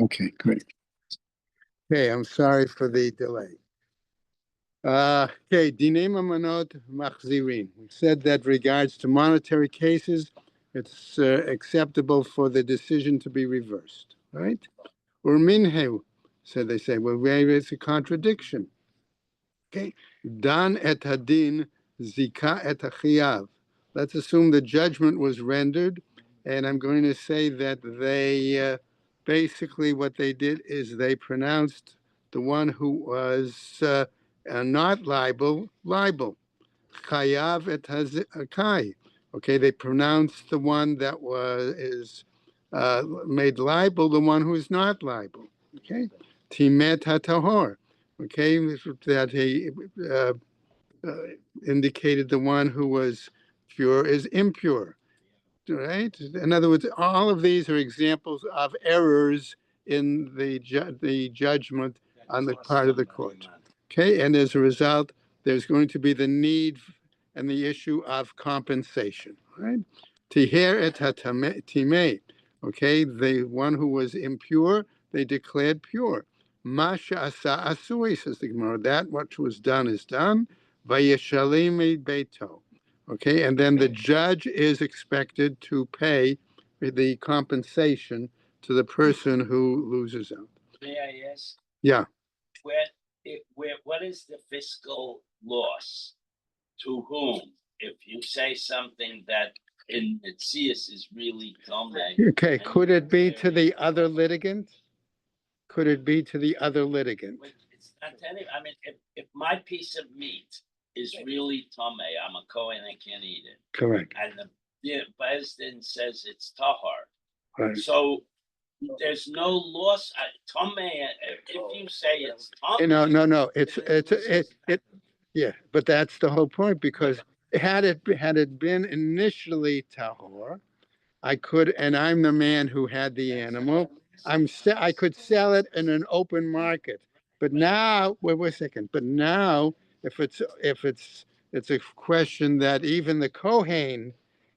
Okay, great. Okay, I'm sorry for the delay. Okay, Dinei Mamonot Machzirin. We said that regards to monetary cases, it's acceptable for the decision to be reversed, right? Or minheu, so they say, well, where is a contradiction? Okay, Dan et hadin zika et hachiyav. Let's assume the judgment was rendered, and I'm going to say that they basically what they did is they pronounced the one who was not liable, liable. Chayav et hakai. Okay, they pronounced the one that is made liable, the one who is not liable. Okay, timet hatahor. Okay, that he indicated the one who was pure is impure. Right. In other words, all of these are examples of errors in the judgment on the part of the court. Okay, and as a result, there's going to be the need and the issue of compensation. Right. Tiher et hatimei. Okay, the one who was impure, they declared pure. Masha asa asui, says the Gemara. That which was done is done. Vayeshalim beito. Okay, and then the judge is expected to pay the compensation to the person who loses out. May I ask? Yeah. What is the fiscal loss? To whom? If you say something that in Mitzias is really Tomei. Okay, could it be to the other litigant? Could it be to the other litigant? It's not to any, I mean, if my piece of meat is really Tomei, I'm a Kohen, I can't eat it. Correct. And the Bezdin says it's Tahar. Right. So there's no loss. Tomei, if you say it's Tomei. No. It. Yeah, but that's the whole point, because had it been initially Tahor, I could, and I'm the man who had the animal. I could sell it in an open market. But now, wait a second. But now, if it's a question that even the Kohen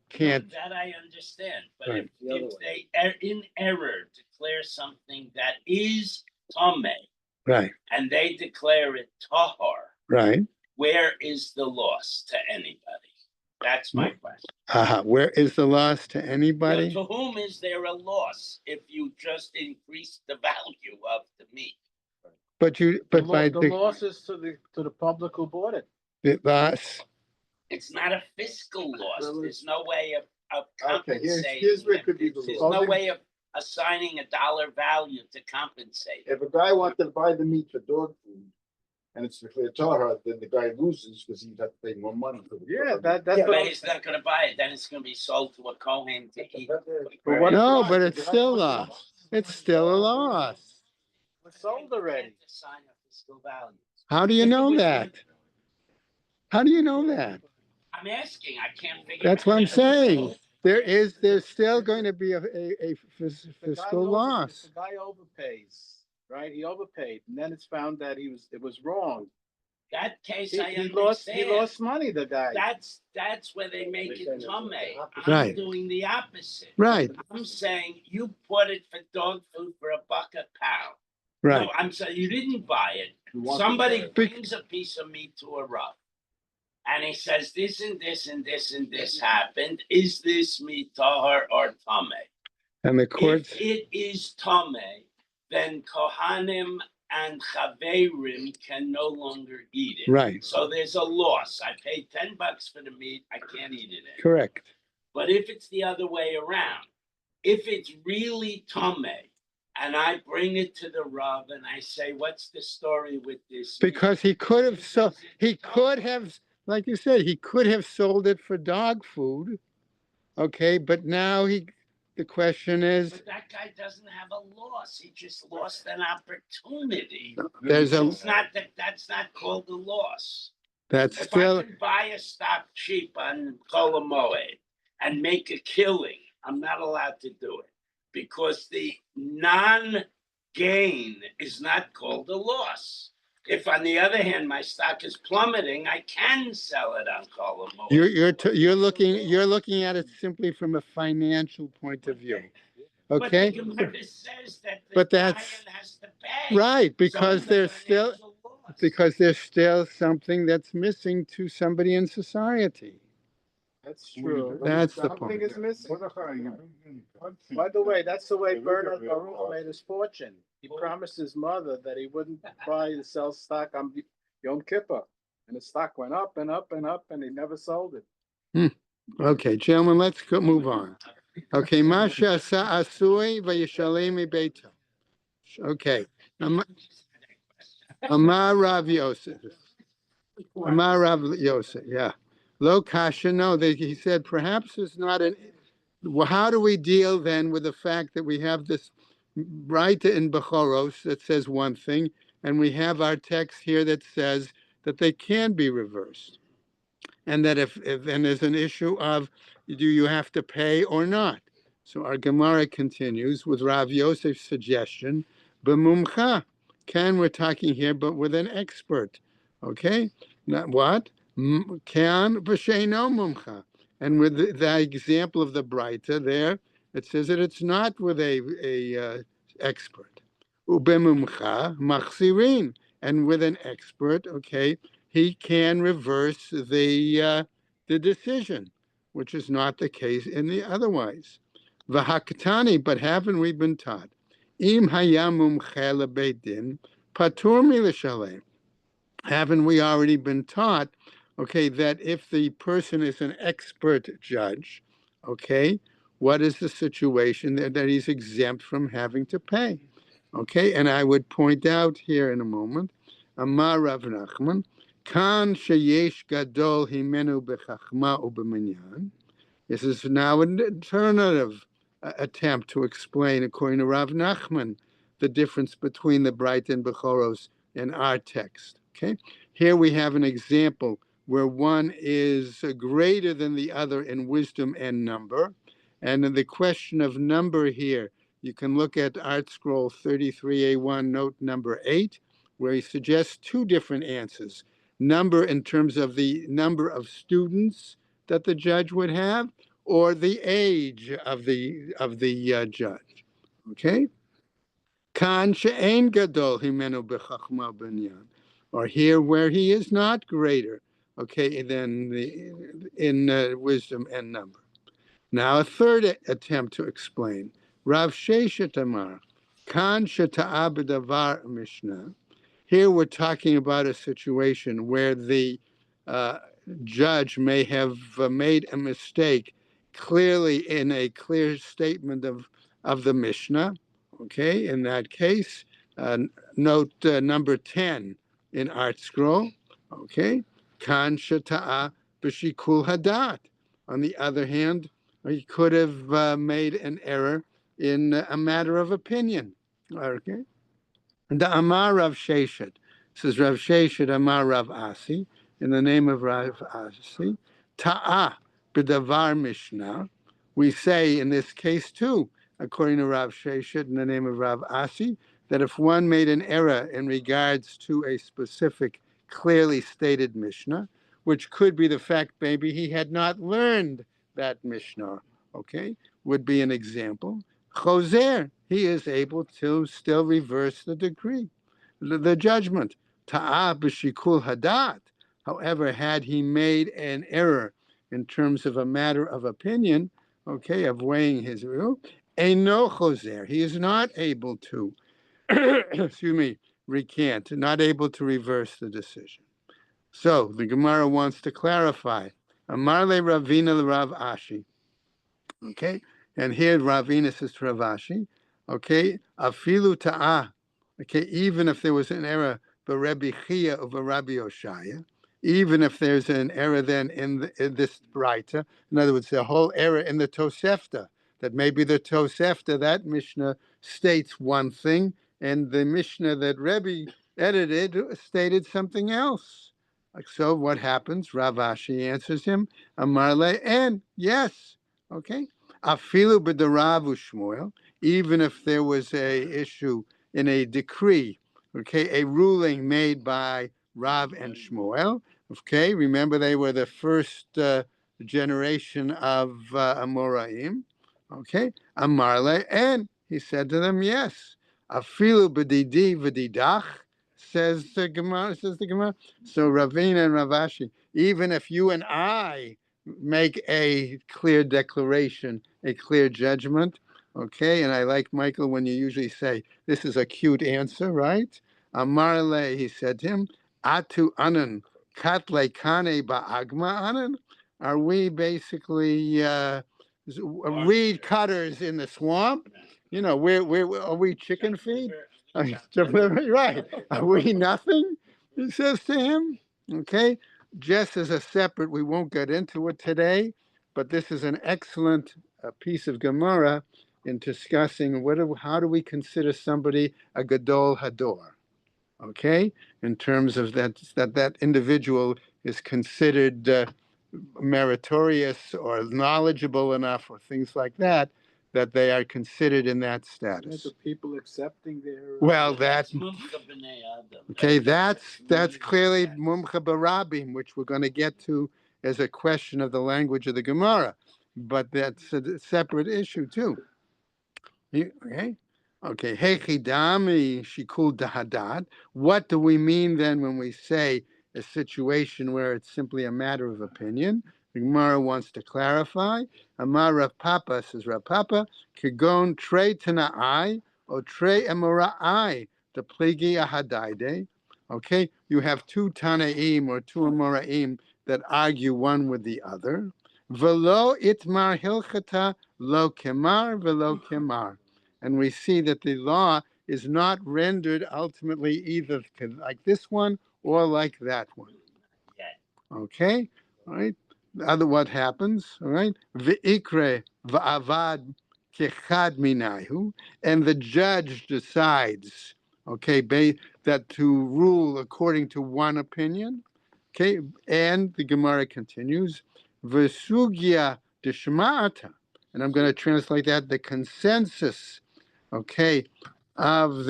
can't. No, that I understand. But right. if they are in error declare something that is Tomei, right, and they declare it Tahor, right, where is the loss to anybody? That's my question. Where is the loss to anybody? To whom is there a loss if you just increase the value of the meat? But the loss is to the public who bought it. The loss. It's not a fiscal loss. There's no way of compensating. Okay, here's where it could be the There's loss. no way of assigning a dollar value to compensate. If a guy wanted to buy the meat for dog food, and it's declared Tahar, then the guy loses because he'd have to pay more money for the that's but he's not going to buy it. Then it's going to be sold to a Kohen to eat. No, but it's still a loss. It's still a loss. It's sold already. Assign a fiscal value. How do you know that? How do you know that? I'm asking. I can't figure. That's what I'm saying. There's still going to be a fiscal loss. The guy overpays. Right, he overpaid, and then it's found that it was wrong. That case, he understand. He lost money. The guy. That's where they make it Tomei. Right. I'm doing the opposite. Right. I'm saying you bought it for dog food for $1 a pound. Right. No, I'm saying you didn't buy it. Somebody brings a piece of meat to a rub, and he says this and this and this and this happened. Is this meat tahar or Tomei? And the courts. If it is Tomei, then Kohanim and Chaverim can no longer eat it. Right. So there's a loss. I paid $10 for the meat. I can't eat it anymore. Correct. But if it's the other way around, if it's really Tomei, and I bring it to the Rav and I say, what's the story with this meat? Because like you said, he could have sold it for dog food. Okay, but now the question is. But that guy doesn't have a loss. He just lost an opportunity. That's not called a loss. That's if still. I can buy a stock cheap on Kol Moed and make a killing, I'm not allowed to do it because the non-gain is not called a loss. If, on the other hand, my stock is plummeting, I can sell it on Kol Moed. You're looking at it simply from a financial point of view. Okay, but the Gemara says that the but that's Dayan has to pay. right, So because it's a there's still financial loss. because there's still something that's missing to somebody in society. That's true. That's the Something point. is missing. By the way, that's the way Bernard Baruch made his fortune. He promised his mother that he wouldn't buy and sell stock on Yom Kippur. And the stock went up and up and up, and he never sold it. Okay, gentlemen, let's move on. Okay, Masha Asui Vayishalemi Beita. Okay, Amar Rav Yosef. Amar Rav Yosef, yeah. Lo Kasha, no, he said perhaps it's not an. Well, how do we deal then with the fact that we have this right in Bechoros that says one thing, and we have our text here that says that they can be reversed? And that if then there's an issue of do you have to pay or not? So our Gemara continues with Rav Yosef's suggestion, b'mumcha. Can we're talking here, but with an expert, okay? Not what? Can b'sheino mumcha. And with the example of the Breita there, it says that it's not with a expert. Ubemumcha machzirin. And with an expert, okay, he can reverse the decision, which is not the case in the otherwise. V'hakatani, but haven't we been taught? Im hayamum chela beitin patur milashalem. Haven't we already been taught, okay, that if the person is an expert judge, okay, what is the situation that he's exempt from having to pay? Okay, and I would point out here in a moment, Amar Rav Nachman, Kan sheyesh gadol himenu bechachma u'b'minyan. This is now an alternative attempt to explain, according to Rav Nachman, the difference between the Bright and Bechoros and our text. Okay, here we have an example where one is greater than the other in wisdom and number, and in the question of number here, you can look at Art Scroll 33A1, note number 8, where he suggests two different answers. Number in terms of the number of students that the judge would have, or the age of the judge. Okay? Kan she'en gadol himenu b'chachma binyan, or here where he is not greater, okay, than in wisdom and number. Now a third attempt to explain. Rav Sheshet Amar, Kan sheta'a b'davar Mishnah. Here we're talking about a situation where the judge may have made a mistake clearly in a clear statement of the Mishnah. Okay, in that case, note number 10 in Art Scroll. Okay, Kan shata'a b'shikul hadat. On the other hand, he could have made an error in a matter of opinion. Okay. The Amar Rav Sheshet. Says Rav Sheshet Amar Rav Asi, in the name of Rav Asi. Ta'ah b'davar Mishnah. We say in this case too, according to Rav Sheshet, in the name of Rav Asi, that if one made an error in regards to a specific, clearly stated Mishnah, which could be the fact maybe he had not learned that Mishnah, okay, would be an example. Choser, he is able to still reverse the decree, the judgment. Ta'ah b'shikul hadat. However, had he made an error in terms of a matter of opinion, okay, of weighing his rule, no choser, he is not able to, excuse me, recant, not able to reverse the decision. So the Gemara wants to clarify. Amar le Ravina Rav Ashi. Okay, and here Ravina says to Rav Ashi, okay, afilu ta'ah, okay, even if there was an error, but Rabbi Chia over Rabbi Oshaya, even if there's an error then in this Braita, in other words, the whole error in the Tosefta, that maybe the Tosefta, that Mishnah states one thing, and the Mishnah that Rebbe edited stated something else. Like so, what happens? Rav Ashi answers him, Amarle, and yes, okay. Afilu b'darav u'shmuel, even if there was a issue in a decree, okay, a ruling made by Rav and Shmuel, okay, remember they were the first generation of Amoraim, Okay, Amarle, and he said to them, yes. Afilu b'didi v'didach, says the Gemara. So Ravina and Ravashi, even if you and I make a clear declaration, a clear judgment, okay. And I like Michael when you usually say this is a cute answer, right? Amarle, he said to him, Atu anan katle kane ba'agma anan. Are we basically? Reed cutters in the swamp. You know, where are we chicken feed? Right. Are we nothing? He says to him. Okay. Just as a separate, we won't get into it today, but this is an excellent piece of Gemara in discussing how do we consider somebody a Gadol Hador. Okay, in terms of that individual is considered meritorious or knowledgeable enough or things like that, that they are considered in that status. The people accepting their. Well, that's okay. That's clearly mumcha barabim, which we're going to get to as a question of the language of the Gemara, but that's a separate issue too. Okay. Okay. Hechidami shikul dahadat. What do we mean then when we say a situation where it's simply a matter of opinion? The Gemara wants to clarify. Amar Rav Papa, says Rav Papa, kigon trei tana'ai or trei emora'ai, the pligi ahadaide. Okay, you have two Tanaim or two Amoraim that argue one with the other. Velo itmar hilchata lo kemar velo kemar. And we see that the law is not rendered ultimately either like this one or like that one. Okay, all right. Other what happens? All right. V'ikre v'avad kechad minayu, and the judge decides. Okay, that to rule according to one opinion. Okay, and the Gemara continues. V'sugya deshma'ata, and I'm going to translate that the consensus. Okay, of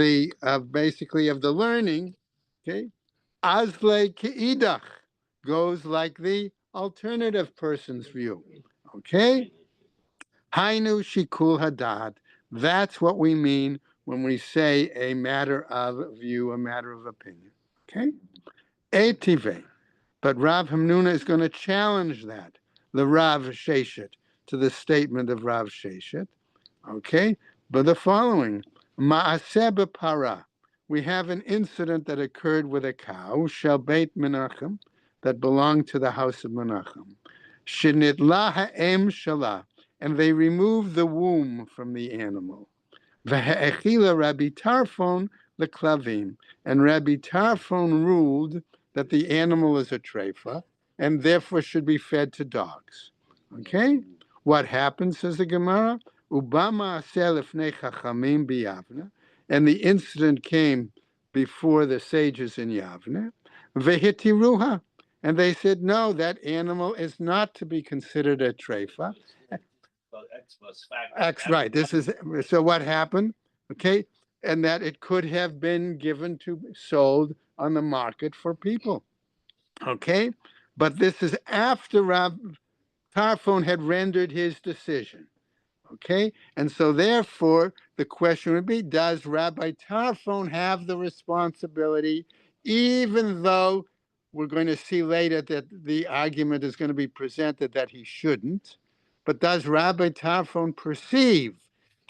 basically of the learning. Okay, Azle Keidach goes like the alternative person's view. Okay? Hainu Shikul Hadad. That's what we mean when we say a matter of view, a matter of opinion. Okay? Etive. But Rav Hamnuna is going to challenge that, the Rav Sheshet, to the statement of Rav Sheshet. Okay? But the following Ma'aseh para. We have an incident that occurred with a cow, Shel Beit Menachem, that belonged to the house of Menachem. Shenitla ha'em shala, and they removed the womb from the animal. V'ha'echila Rabbi Tarfon leklavim, and Rabbi Tarfon ruled that the animal is a treifa and therefore should be fed to dogs. Okay? What happens, says the Gemara? Ubama lifnei chachamim biyavna, and the incident came before the sages in Yavne. Vehitiruha, and they said, no, that animal is not to be considered a treifa. Right. This is so. What happened? Okay, and that it could have been given to sold on the market for people. Okay, but this is after Rav Tarfon had rendered his decision. Okay, and so therefore the question would be, does Rabbi Tarfon have the responsibility, even though we're going to see later that the argument is going to be presented that he shouldn't, but does Rabbi Tarfon perceive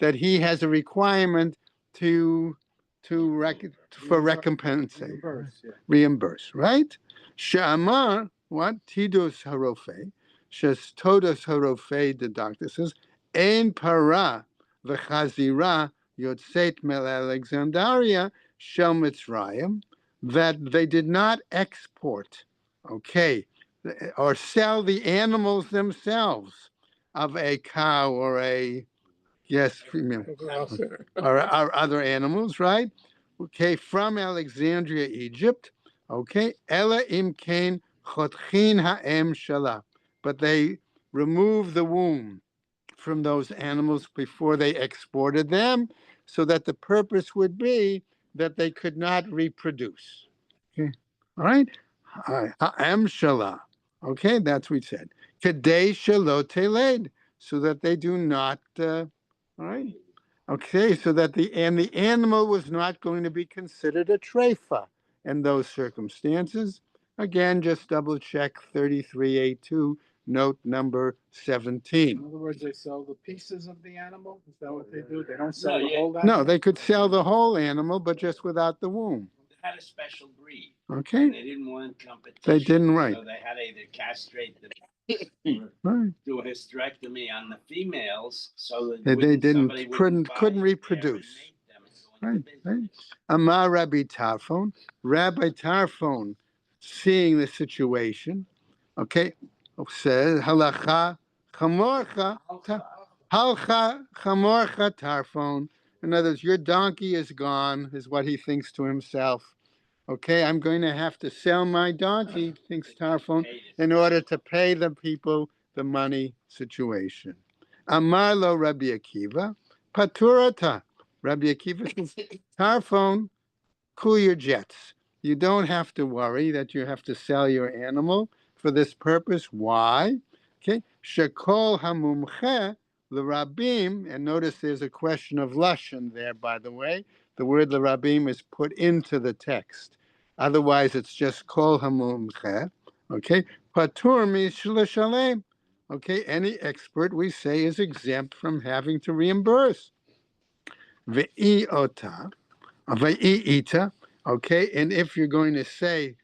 that he has a requirement for recompense, reimburse, right? Shamar, what? Tidus Harofe, Shes Todos Harofe, the doctor says, Ein para v'chazira yotzet mel Alexandria shel Mitzrayim, that they did not export, okay, or sell the animals themselves of a cow or a, yes, or other animals, right? Okay, from Alexandria, Egypt, okay, ela imkain chotchin ha'em shala, but they removed the womb from those animals before they exported them, so that the purpose would be that they could not reproduce. Okay, all right. Ha'em shala. Okay, that's what we said. Kadei shelo teled, so that they do not, all right? Okay, so that the animal was not going to be considered a treifa in those circumstances. Again, just double check 33A2, note number 17. In other words, they sell the pieces of the animal? Is that what they do? They don't sell No, the yeah. whole animal? No, they could sell the whole animal, but just without the womb. They had a special breed. Okay? And they didn't want competition. They didn't, right. So they had to either castrate the Right. do a hysterectomy on the females so that They somebody couldn't reproduce. Right, right. Amar Rabbi Tarfon, Rabbi Tarfon, seeing the situation, okay, says halacha chamorcha halcha chamorcha Tarfon. In other words, your donkey is gone, is what he thinks to himself. Okay, I'm going to have to sell my donkey, thinks Tarfon, in order to pay the people the money situation. Amar lo Rabbi Akiva, paturata. Rabbi Akiva says, Tarfon, cool your jets. You don't have to worry that you have to sell your animal for this purpose. Why? Okay, shekol hamumche l'rabim, and notice there's a question of lashon there, by the way. The word l'rabim is put into the text. Otherwise, it's just kol hamumche. Okay, patur mishleshalem. Okay, any expert we say is exempt from having to reimburse. Ve'iota, ve'iita. Okay, and if you're going to say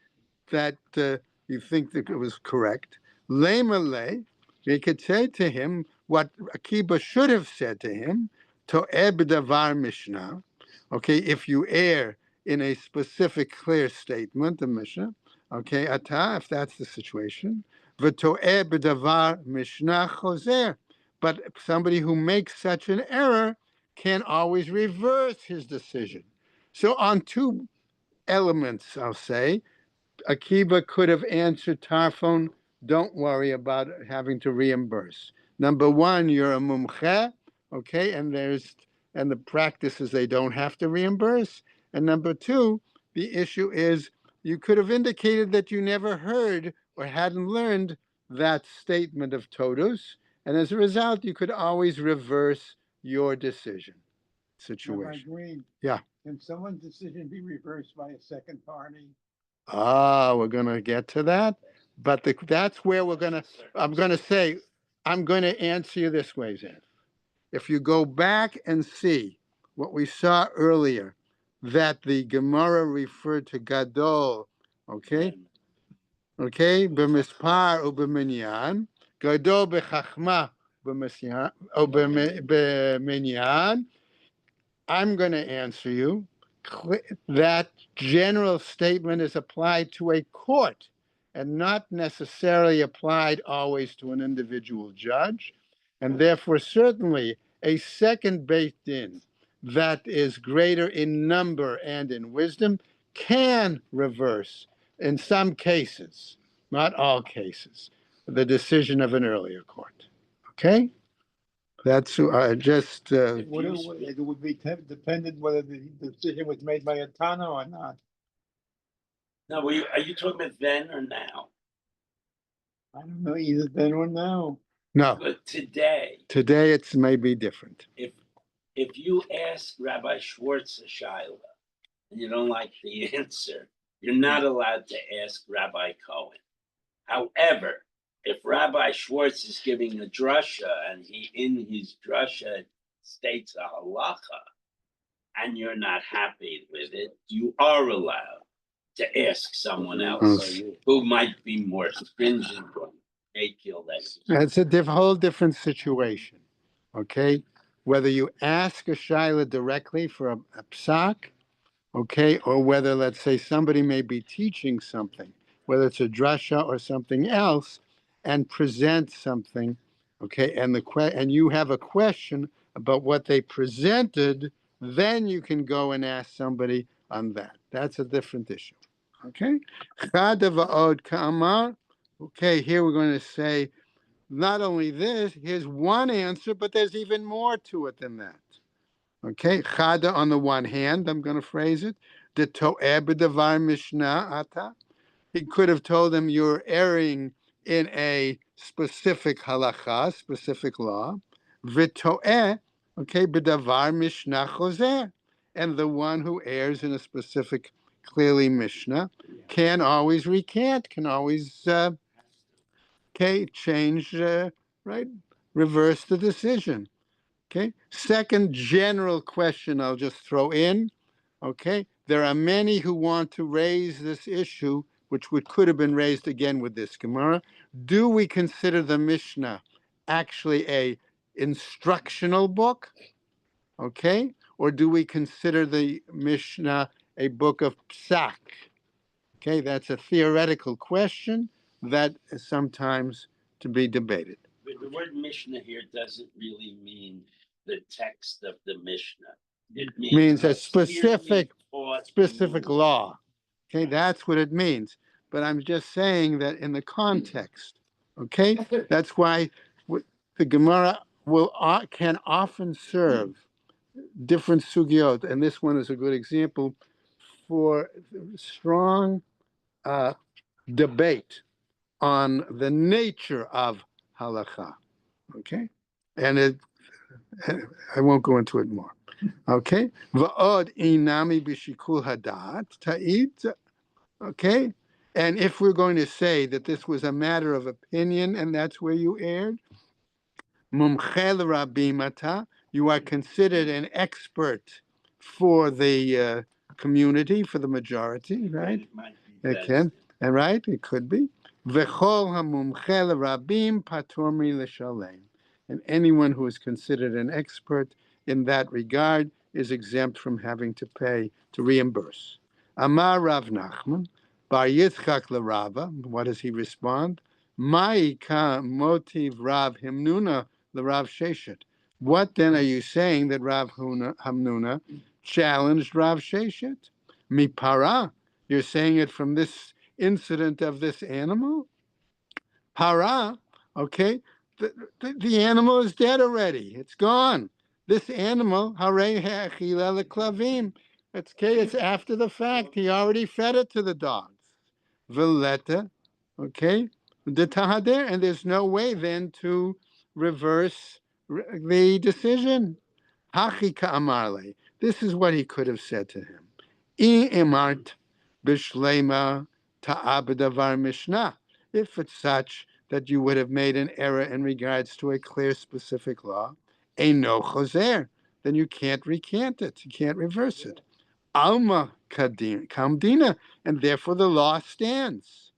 that you think that it was correct, lemale, you could say to him what Akiba should have said to him, to'eb davar mishnah. Okay, if you err in a specific clear statement, the Mishnah, okay, ata, if that's the situation, v'to'eh b'davar mishnah choser. But somebody who makes such an error can always reverse his decision. So on two elements, I'll say, Akiba could have answered Tarfon, don't worry about having to reimburse. Number one, you're a mumche, okay, and the practice is they don't have to reimburse. And number two, the issue is you could have indicated that you never heard or hadn't learned that statement of totus, and as a result, you could always reverse your decision situation. Green, Yeah. can someone's decision be reversed by a second party? Ah, we're going to get to that. But that's where I'm going to answer you this way, Zan. If you go back and see what we saw earlier, that the Gemara referred to Gadol, okay? Okay, b'mispar u'b'minyan, Gadol b'chachma b'minyan. I'm going to answer you. That general statement is applied to a court and not necessarily applied always to an individual judge. And therefore, certainly a second Beit Din that is greater in number and in wisdom can reverse, in some cases, not all cases, the decision of an earlier court. Okay? That's just. It would be dependent whether the decision was made by a Tana or not. No, are you talking about then or now? I don't know, either then or now. No. But today. Today it's maybe different. If you ask Rabbi Schwartz a shaila and you don't like the answer, you're not allowed to ask Rabbi Cohen. However, if Rabbi Schwartz is giving a drasha and he in his drasha states a halacha and you're not happy with it, you are allowed to ask someone else who might be more stringent on Akil. It's a whole different situation, okay? Whether you ask a shaila directly for a psak, okay, or whether, let's say, somebody may be teaching something, whether it's a drasha or something else, and present something, okay, and you have a question about what they presented, then you can go and ask somebody on that. That's a different issue, okay? Chada va'od ka'amar. Okay, here we're going to say, not only this, here's one answer, but there's even more to it than that. Okay, chada on the one hand, I'm going to phrase it, the to'eb b'davar mishnah ata. He could have told him you're erring in a specific halacha, specific law, v'to'eh, okay, b'davar mishnah choser, and the one who errs in a specific, clearly Mishnah, can always recant, can always, okay, change, right, reverse the decision. Okay. Second general question I'll just throw in. Okay. There are many who want to raise this issue, which could have been raised again with this Gemara. Do we consider the Mishnah actually a instructional book? Okay. Or do we consider the Mishnah a book of psak? Okay. That's a theoretical question that is sometimes to be debated. But the word Mishnah here doesn't really mean the text of the Mishnah. It Means a clearly specific rule. law. Okay, that's what it means. But I'm just saying that in the context. Okay, that's why the Gemara can often serve different sugyot, and this one is a good example for strong debate on the nature of halacha. Okay, and I won't go into it more. Okay, va'od inami b'shikul hadat ta'id. Okay, and if we're going to say that this was a matter of opinion and that's where you erred, mumchel rabimata, you are considered an expert for the community, for the majority, right? It might be It best. can, and right, it could be. V'chol hamumchel rabim patormi l'shalem, and anyone who is considered an expert in that regard is exempt from having to pay, to reimburse. Amar Rav Nachman, Bar Yitzchak l'Rava, what does he respond? Ma'ika motiv Rav Himnuna l'Rav Sheshet. What then are you saying that Rav Hamnuna challenged Rav Sheshet? Mipara, you're saying it from this incident of this animal? Para, okay, the animal is dead already. It's gone. This animal, harei ha'achila leklavim. It's okay. It's after the fact. He already fed it to the dogs. Veleta, okay, the tahader, and there's no way then to reverse the decision. Hachi ka'amarle. This is what he could have said to him. I emart bishlema ta'abdavar mishnah. If it's such that you would have made an error in regards to a clear specific law, no choser, then you can't recant it. You can't reverse it. Alma kamdina, and therefore the law stands.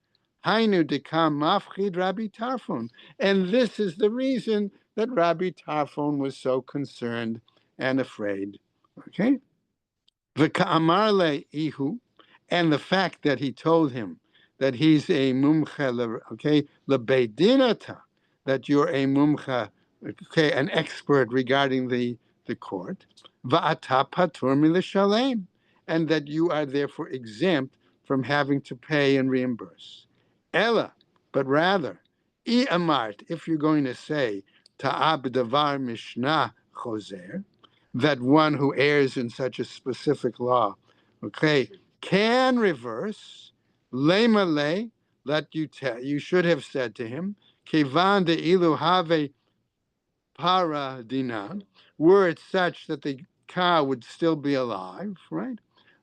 Hainu dekam mafchid Rabbi Tarfon, and this is the reason that Rabbi Tarfon was so concerned and afraid. Okay, v'ka'amarle ihu, and the fact that he told him that he's a mumcha, okay, lebeidinata, that you're a mumcha, okay, an expert regarding the court, va'ata patur milishalem, and that you are therefore exempt from having to pay and reimburse. Ella, but rather, I amart, if you're going to say ta'ab davar mishnah choser, that one who errs in such a specific law, okay, can reverse, lema le, that you should have said to him, kevan de ilu have para dinan, were it such that the cow would still be alive, right?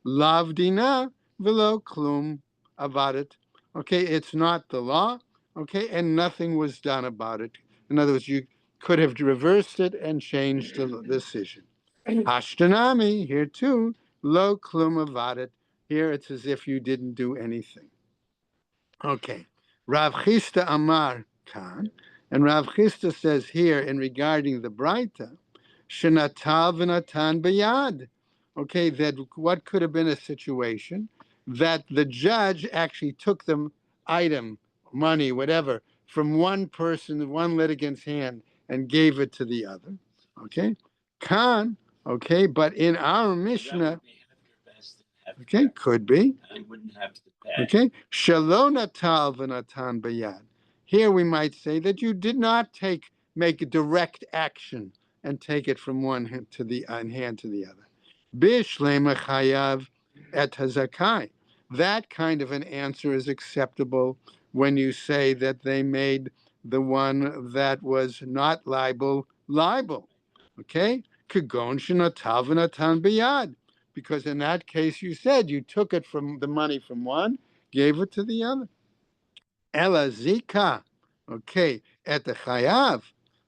Lav dina velo klum about it. Okay, it's not the law, okay, and nothing was done about it. In other words, you could have reversed it and changed the decision. Hashtanami, here too, lo klum avadet. Here it's as if you didn't do anything. Okay. Rav Chisda Amar Khan, and Rav Chisda says here in regarding the Braita, Shenatal v'natan bayad. Okay, that what could have been a situation that the judge actually took the item, money, whatever, from one person, one litigant's hand, and gave it to the other. Okay, Khan. Okay, but in our Mishnah, okay, could be. I wouldn't have to pay. Okay, Shalonatal v'natan bayad. Here we might say that you did not make a direct action and take it from one hand to the other. Bishlema chayav et hazakai. That kind of an answer is acceptable when you say that they made the one that was not liable. Okay? Kagon shenotav v'natan biyad. Because in that case, you said you took it from the money from one, gave it to the other. Ela zika. Okay, at the chayav.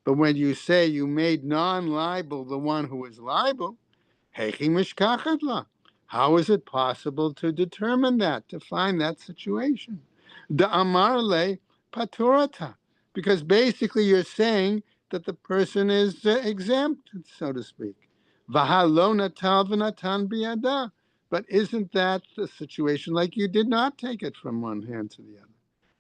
But when you say you made non-liable the one who is liable, hechi mishkachat la. How is it possible to determine that, to find that situation? The amarle paturata. Because basically you're saying that the person is exempt, so to speak. Vahalona talvanatan biada. But isn't that the situation like you did not take it from one hand to the other?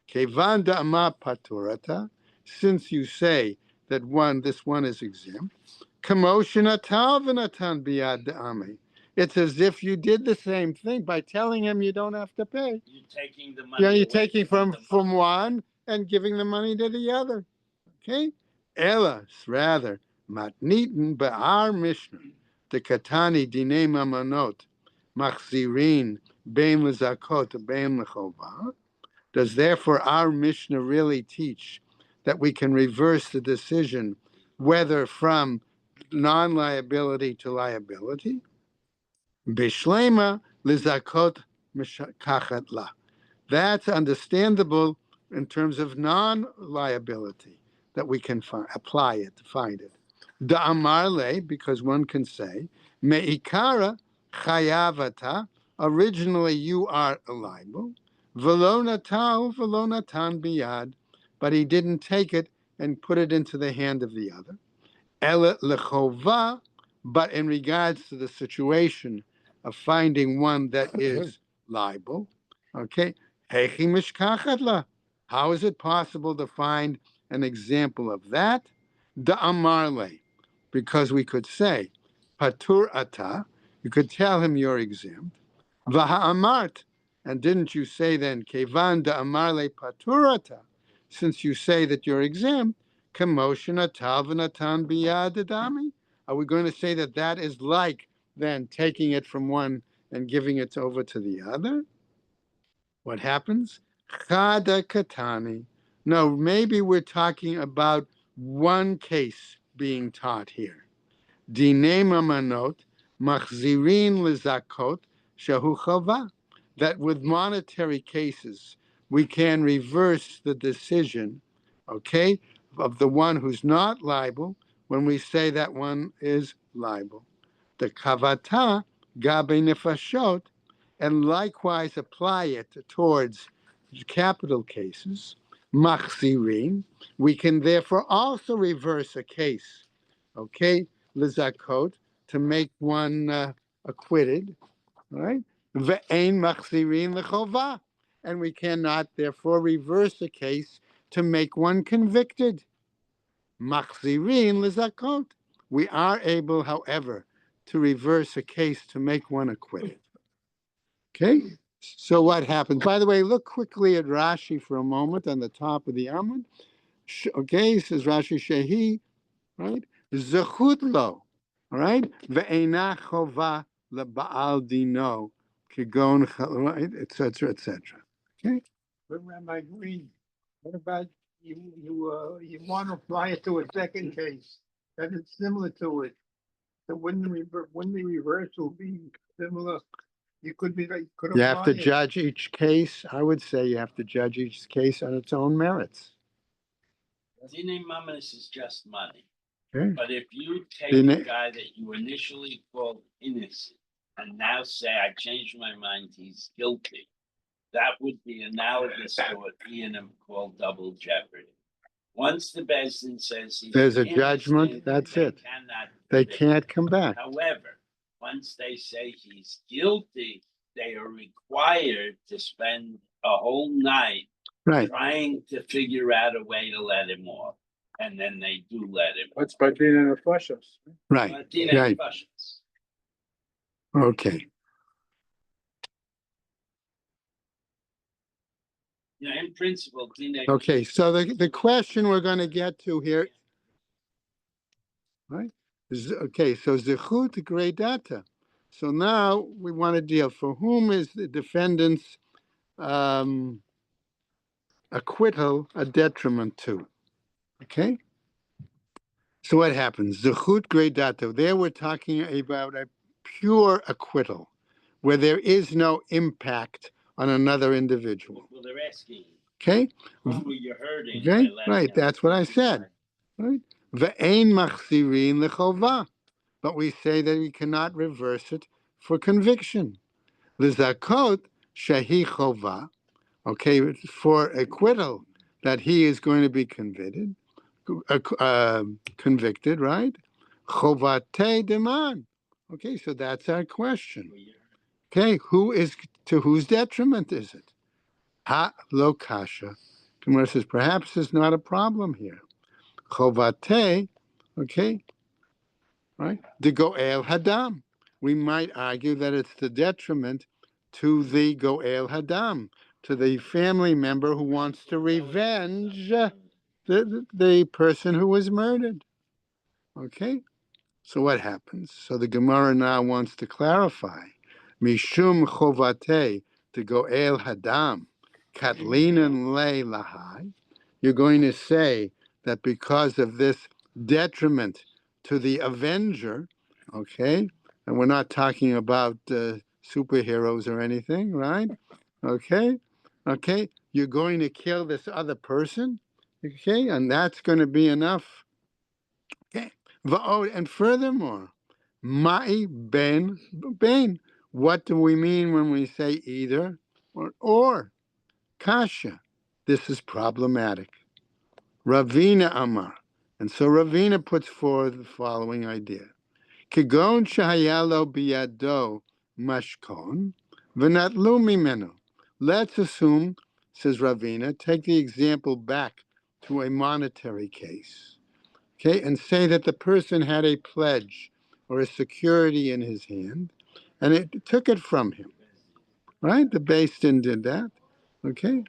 Kevan da'ama paturata, since you say that this one is exempt, kamoshina talvanatan biad da'ame. It's as if you did the same thing by telling him you don't have to pay. You're taking the money. Yeah, you're away taking from from one and giving the money to the other. Okay? Elas, rather, matnitin ba'ar mishnah, the katani dine mamanot, machzirin, bein lezakot, bein lechova. Does therefore our Mishnah really teach that we can reverse the decision whether from non-liability to liability? Bishlema lizakot kachat la. That's understandable in terms of non-liability, that we can apply it, find it. Da'amarle, because one can say, me'ikara chayavata, originally you are liable, velo natan biyad, but he didn't take it and put it into the hand of the other. Ele lechova, but in regards to the situation of finding one that is liable, okay, hechi mishkachat la. How is it possible to find an example of that? Da'amarle, because we could say, patur ata, you could tell him you're exempt. Vaha'amart, and didn't you say then, kevan da'amarle paturata, since you say that you're exempt, kamotion atal v'natan biyad adami? Are we going to say that that is like then taking it from one and giving it over to the other? What happens? Chada katani. No, maybe we're talking about one case being taught here. Dinei mamanot machzirin lezakot shehu chava. That with monetary cases, we can reverse the decision, okay, of the one who's not liable when we say that one is liable. The kavata gabe nefashot, and likewise apply it towards capital cases, machzirin. We can therefore also reverse a case, okay, lizakot, to make one acquitted, right? Ve'ein machzirin lechova, and we cannot therefore reverse a case to make one convicted. Machzirin lizakot. We are able, however, to reverse a case to make one acquitted. Okay, so what happens? By the way, look quickly at Rashi for a moment on the top of the Amud. Okay, says Rashi Shehi, right? Zechut lo, all right? Ve'ena chova lebaal dino, kigon, right, etc., etc. Okay. But Rabbi Green, what about you want to apply it to a second case that is similar to it? So wouldn't the reversal be similar? You could You have to apply it. judge each case. I would say you have to judge each case on its own merits. Dinei mamas is just money. Okay. But if you take Dinei- a guy that you initially called innocent and now say, I changed my mind, he's guilty, that would be analogous to what Ian called double jeopardy. Once the Bezdin says he's There's a innocent, judgment, that's they it. cannot They convict can't come back. However, once they say he's guilty, they are required to spend a whole night Right. trying to figure out a way to let him off. And then they do let him. What's by being in the flushers? Right. But Dinei Right. Pashas. Okay. You know, in principle, Dinei. Okay. So the question we're going to get to here, right? Okay. So zechut gredata. So now we want to deal for whom is the defendant's acquittal a detriment to. Okay? So what happens? Zechut Greidato. There we're talking about a pure acquittal, where there is no impact on another individual. Well, they're asking Okay? who you're hurting. Okay? by letting Right, them that's what I accuse you. said. Right? Ve'ein machzirin lechovah. But we say that we cannot reverse it for conviction. L'zakot shehi chovah. Okay, for acquittal, that he is going to be convicted, right? Chovate deman. Okay, so that's our question. Okay, to whose detriment is it? Ha lo kasha. Gemara says perhaps there's not a problem here. Chovate, okay, right? The goel hadam. We might argue that it's the detriment to the goel hadam, to the family member who wants to revenge the person who was murdered. Okay? So what happens? So the Gemara now wants to clarify. Mishum chovate to goel hadam, katlinan le lahai. You're going to say that because of this detriment to the avenger, okay, and we're not talking about superheroes or anything, right? Okay, okay, you're going to kill this other person, okay, and that's going to be enough. Okay, and furthermore, Ma'i ben. What do we mean when we say either or? Kasha. This is problematic. Ravina Amar. And so Ravina puts forward the following idea. Kigon shahayalo biyado mashkon v'natlu mimenu. Let's assume, says Ravina, take the example back to a monetary case. Okay, and say that the person had a pledge or a security in his hand, and it took it from him. Right? The Beis Din did that. Okay,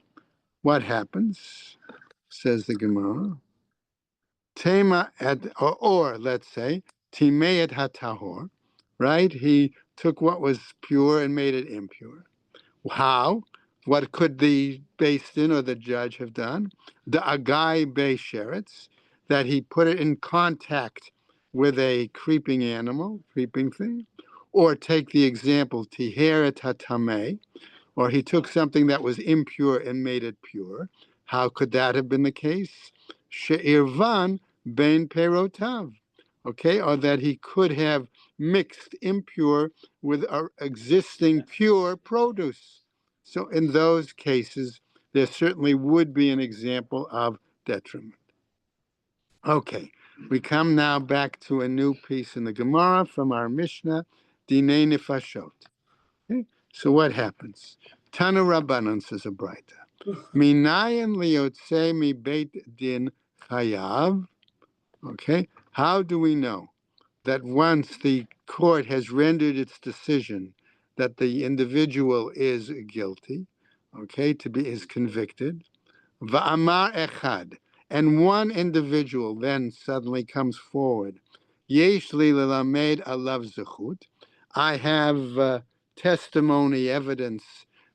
what happens? Says the Gemara. Tema or let's say timeet hatahor. Right? He took what was pure and made it impure. How? What could the Beis Din or the judge have done? The agai beisheretz, that he put it in contact with a creeping animal, creeping thing, or take the example tiheret hatameh, or he took something that was impure and made it pure. How could that have been the case? She'irvan ben perotav, okay, or that he could have mixed impure with existing pure produce. So in those cases, there certainly would be an example of detriment. Okay, we come now back to a new piece in the Gemara from our Mishnah, Dinei Nefashot. Okay, so what happens? Tana Rabbanan, says a Braita. Minayan liyotze mi beit din chayav. Okay, how do we know that once the court has rendered its decision that the individual is guilty, okay, is convicted, va'amar echad, and one individual then suddenly comes forward, yesh li lelamed alav zechut, I have testimony, evidence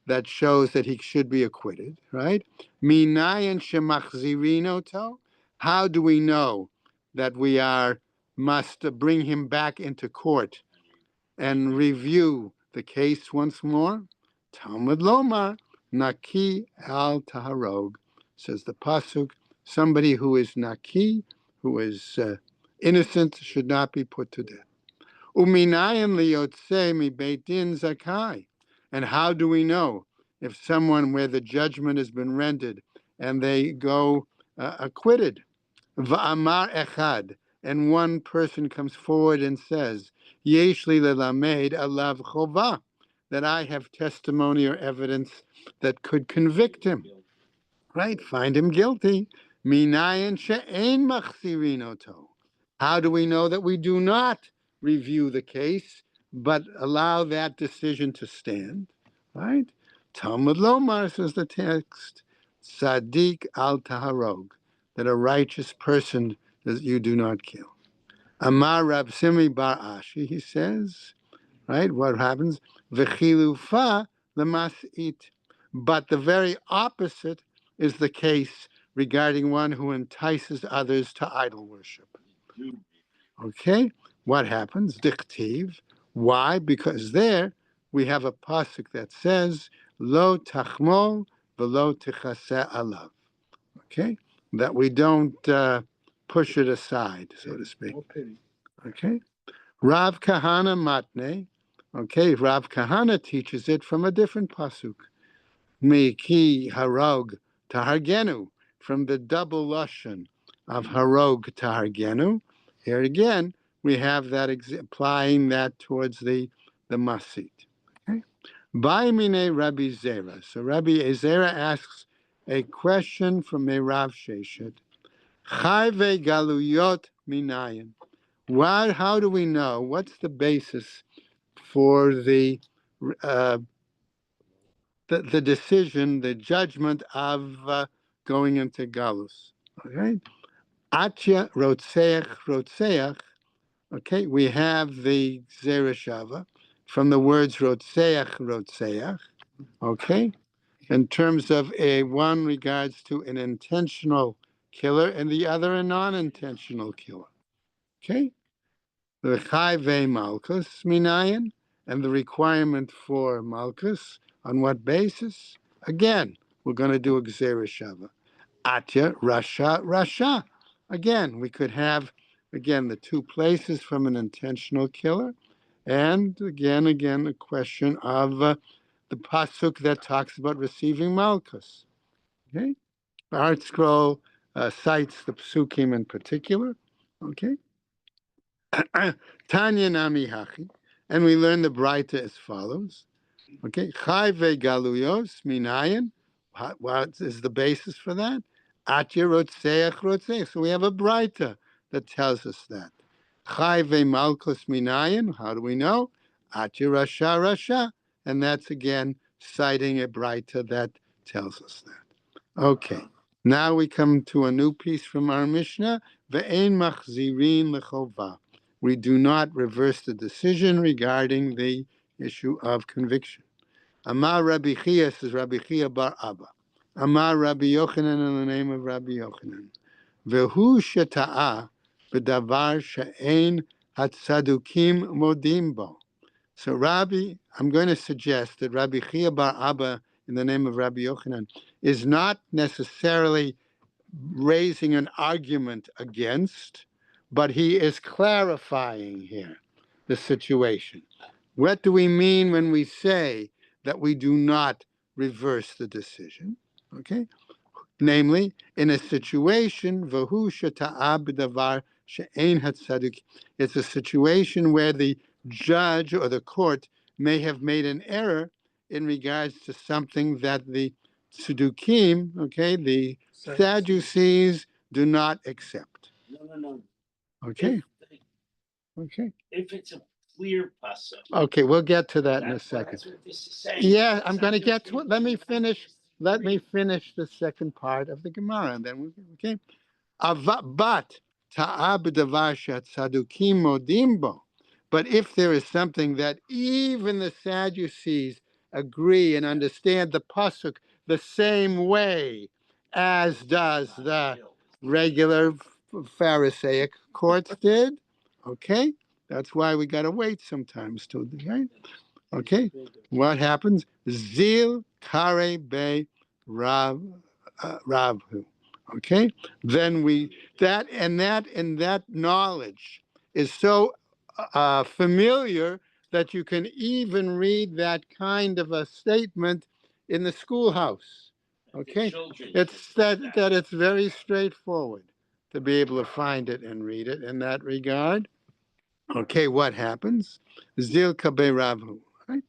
that shows that he should be acquitted, right? Minayan shemachzirinoto, how do we know that we must bring him back into court and review the case once more? Talmud Lomar, Naki al Taharog, says the Pasuk, somebody who is Naki, who is innocent, should not be put to death. Uminayan liyotze mi beit din zakai. And how do we know if someone where the judgment has been rendered and they go acquitted? Va'amar echad, and one person comes forward and says, Yesh li lelamed alav chova, that I have testimony or evidence that could convict him, right? Find him guilty. Minayan she'ein machzirinoto. How do we know that we do not review the case, but allow that decision to stand, right? Talmud Lomar, says the text, Sadiq al Taharog, that a righteous person that you do not kill. Amar Rab Simi Bar Ashi, he says, right? What happens? V'chilufa l'mas'it. But the very opposite is the case regarding one who entices others to idol worship. Okay, what happens? Diktiv. Why? Because there we have a pasuk that says, Lo tachmol velo tichaseh alav. Okay, that we don't push it aside, so to speak. Okay, Rav Kahana Matne. Okay, Rav Kahana teaches it from a different pasuk. Miki harog tahargenu, from the double lashon of harog tahargenu. Here again, we have that applying that towards the masit. Okay, Baimine Rabbi Zera. So Rabbi Zera asks a question from a Rav Sheshet. Chayve galuyot minayin. How do we know? What's the basis for uh, the decision, the judgment of going into galus? Okay, atya rotseach. Okay, we have the zereshava from the words rotseach. Okay, in terms of one regards to an intentional killer and the other a non-intentional killer. Okay, the chayve malchus minayin, and the requirement for malchus on what basis? Again, we're going to do a gzereshava. Atya rasha. Again, we could have the two places from an intentional killer, and again a question of the pasuk that talks about receiving malchus. Okay, the Art Scroll cites the psukim in particular. Okay, Tanya Nami Hachi, and we learn the Braita as follows. Okay, Chayve Galuyos Minayin. What is the basis for that? Atya Rotseach. So we have a Braita that tells us that. Chayve Malchus Minayin. How do we know? Atya Rasha. And that's again citing a Braita that tells us that. Okay, now we come to a new piece from our Mishnah. Ve'ein machzirin lechovah. We do not reverse the decision regarding the issue of conviction. Amar Rabbi Chia, says Rabbi Chia bar Abba. Amar Rabbi Yochanan, in the name of Rabbi Yochanan. Vehu sheta'a b'davar she'ein hatzadukim modim bo. So Rabbi, I'm going to suggest that Rabbi Chia bar Abba, in the name of Rabbi Yochanan, is not necessarily raising an argument against, but he is clarifying here the situation. What do we mean when we say that we do not reverse the decision? Okay, namely, in a situation, vahu sheta'ab davar she'ein hatzadik, it's a situation where the judge or the court may have made an error in regards to something that the Tzedukim, okay, the Sadducees do not accept. No. Okay. Okay. If it's a clear pasuk. Okay, we'll get to that in a second. That's what this is saying. Yeah, I'm going to get to it. Let me finish the second part of the Gemara, and then we okay. But tzadukim modimbo. But if there is something that even the Sadducees agree and understand the pasuk the same way as does the regular Pharisaic courts did, okay, that's why we got to wait sometimes till the right. Okay, what happens? Zil kare be Ravhu. Okay, then that knowledge is so familiar that you can even read that kind of a statement in the schoolhouse. Okay, it's that it's very straightforward to be able to find it and read it in that regard. Okay, what happens? Zil kabe Ravhu. Right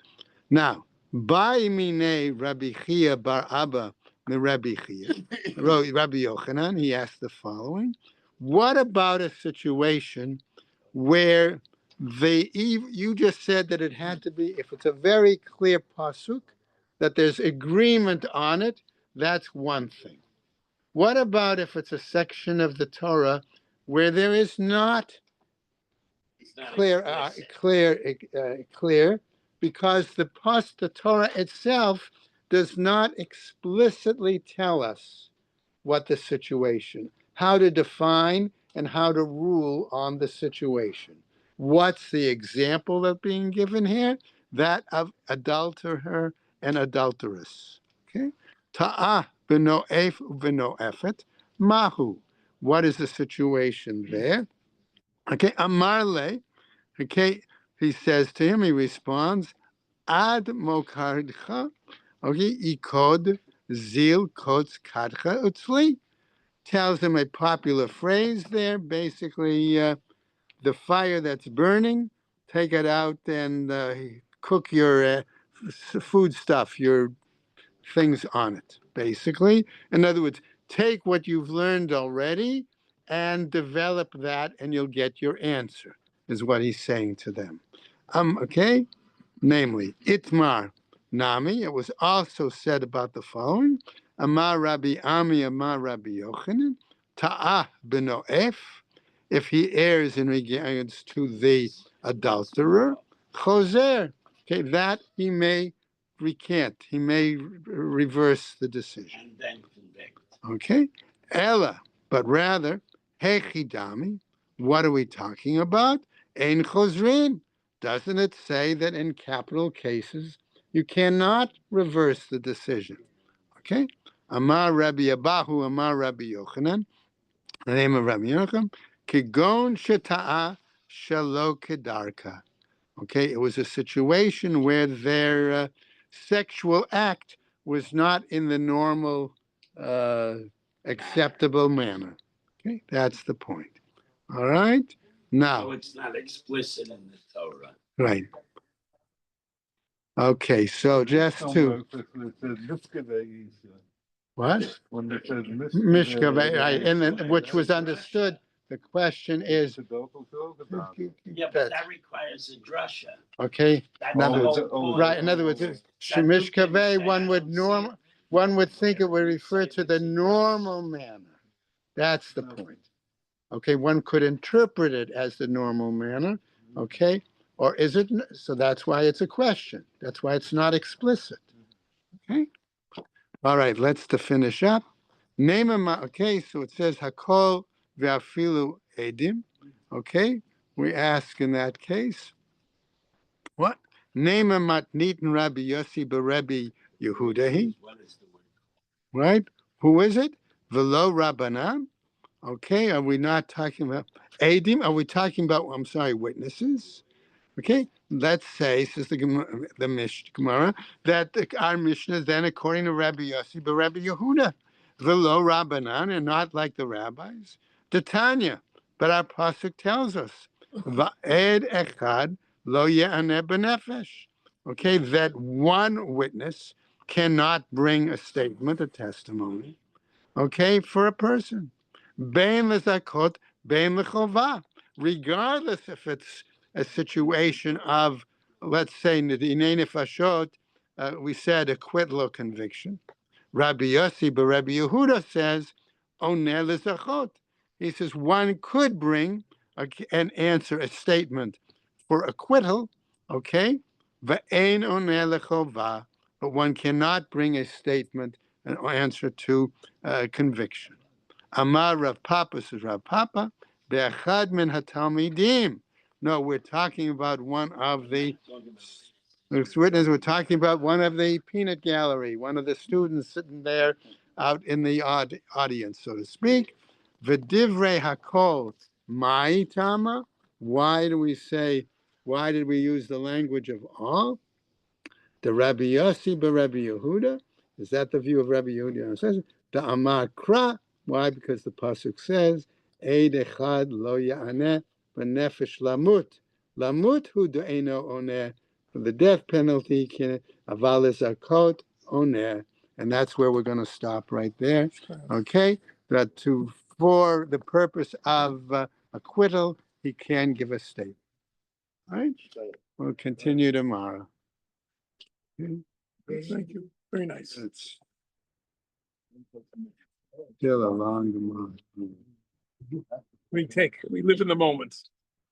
now, by mine Rabbi Chia bar Abba. The Rabbi Chia, Rabbi Yochanan, he asked the following: what about a situation where you just said that it had to be, if it's a very clear pasuk, that there's agreement on it, that's one thing. What about if it's a section of the Torah where there is not clear, because the Torah itself does not explicitly tell us what the situation, how to define and how to rule on the situation. What's the example that's being given here? That of adulterer and adulteress. Okay. Ta'ah b'no'ef v'no'efet mahu. What is the situation there? Okay. Amarle. Okay. He says to him, he responds, Ad mokardcha. Okay. Ikod zil kots kadcha utzli. Tells him a popular phrase there. Basically, the fire that's burning, take it out and cook your food stuff, your things on it, basically. In other words, take what you've learned already and develop that, and you'll get your answer, is what he's saying to them. Okay? Namely, Itmar Nami. It was also said about the following: Amar Rabbi Ami, Amar Rabbi Yochanan, Ta'ah b'no'ef. If he errs in regards to the adulterer, Choser. Okay, that he may recant. He may reverse the decision. And then convict. Okay, Ella, but rather Hechidami. What are we talking about? Ein Chosrin. Doesn't it say that in capital cases you cannot reverse the decision? Okay. Amar Rabbi Abahu, Amar Rabbi Yochanan, the name of Rabbi Yochanan, Kigon Sheta'a Shalo Kedarka. Okay, it was a situation where their sexual act was not in the normal, acceptable manner. Okay, that's the point. All right. So Now, it's not explicit in the Torah. right. Okay, so just to Somewhere it says Miskaveh, what? when it says Mishkaveh, right, and then which was understood. The question is, Yeah, but that requires a drasha. okay, That's Number- the whole point. right. In other words, Mishkaveh, one would think it would refer to the normal manner. That's the point. Okay, one could interpret it as the normal manner. Okay, or is it? So that's why it's a question. That's why it's not explicit. Okay. All right. Let's to finish up. Name a okay. So it says Hakol ve'afilu edim. Okay. We ask in that case. What? Name a matnitin Rabbi Yossi beRabbi Yehudahi. What is the word? Right? Who is it? Velo Rabbanan. Okay, are we not talking about Adim? Are we talking about, I'm sorry, witnesses? Okay, let's say, says the Gemara, that our Mishnah is then according to Rabbi Yossi, but Rabbi Yehuda, Velo Rabbanan, and not like the rabbis. The Tanya, but our pasuk tells us, Va'ed echad lo ye'aneh b'nefesh. Okay, that one witness cannot bring a statement, a testimony, okay, for a person. Bein lezakot, bein lechovah. Regardless if it's a situation of, let's say, nedinei nefashot, we said acquittal or conviction. Rabbi Yossi, but Rabbi Yehuda says, oneh lezakot. He says one could bring and answer a statement for acquittal, okay, ve'ein oneh lechovah, but one cannot bring a statement, an answer to conviction. Amar Rav Papa, says Rav Papa, be'echad min hatalmidim. No, we're talking about one of the witness. We're talking about one of the peanut gallery, one of the students sitting there out in the audience, so to speak. V'divrei hakol ma'itama. Why do we say? Why did we use the language of all? The Rabbi Yossi Rabbi Yehuda, is that the view of Rabbi Yehuda? It says the Amar Kra. Why? Because the pasuk says, "Eid echad lo ya'aneh b'nefesh lamut." Lamut hu de'eno oneh. For the death penalty, can aval zakot oneh, and that's where we're going to stop right there. Okay, that for the purpose of acquittal, he can give a statement. All right, we'll continue tomorrow. Okay. Thank you. Very nice. It's still a long tomorrow. We live in the moment.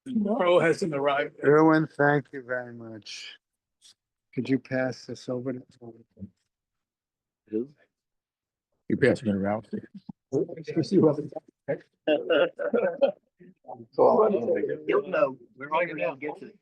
Tomorrow hasn't arrived. Erwin, thank you very much. Could you pass this over to? You passing it around? You'll know, we're all gonna get to it.